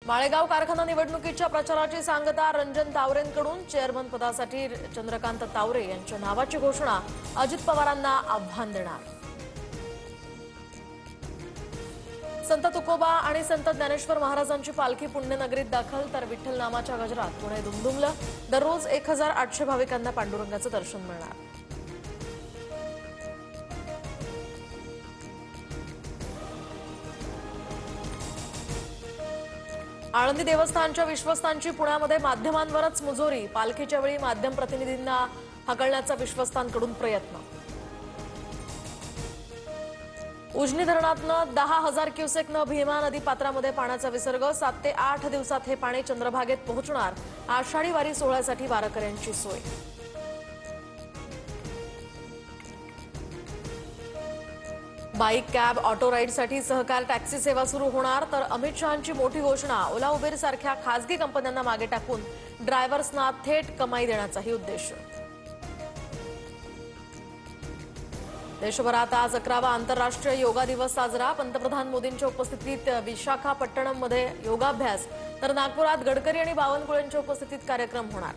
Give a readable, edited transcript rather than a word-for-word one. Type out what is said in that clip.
माळेगाव कारखाना निवडणुकीच्या प्रचाराची सांगता रंजन तावरेंकडून चेअरमन पदासाठी चंद्रकांत तावरे यांच्या नावाची घोषणा अजित पवारांना आव्हान देणार। संत तुकोबा आणि संत ज्ञानेश्वर महाराजांची पालखी पुण्यनगरीत दाखल तर विठ्ठल नामाच्या गजरात पुणे दुमदुमलं। दररोज 1800 भाविकांना पांडुरंगाचं दर्शन मिळणार। आळंदी देवस्थानच्या विश्वस्तांची पुण्यामध्ये माध्यमांवरच मुजोरी। पालखीच्या वेळी माध्यम प्रतिनिधींना हकलण्याचा विश्वस्तांकडून प्रयत्न। उजनी धरणातनं 10,000 क्युसेकनं भीमा नदी पात्रामध्ये पाण्याचा विसर्ग। 7 ते 8 दिवसात हे पाणी चंद्रभागेत पोहोचणार। आषाढी वारी सोहळ्यासाठी वारकऱ्यांची सोय। बाईक कॅब ऑटो राईडसाठी सहकार टॅक्सी सेवा सुरू होणार। तर अमित शहांची मोठी घोषणा। ओला उबेर सारख्या खासगी कंपन्यांना मागे टाकून ड्रायव्हर्सना थेट कमाई देण्याचाही उद्देश। देशभरात आज 11वा आंतरराष्ट्रीय योगा दिवस साजरा। पंतप्रधान मोदींच्या उपस्थितीत विशाखापट्टणममध्ये योगाभ्यास तर नागपुरात गडकरी आणि बावनकुळेंच्या उपस्थितीत कार्यक्रम होणार।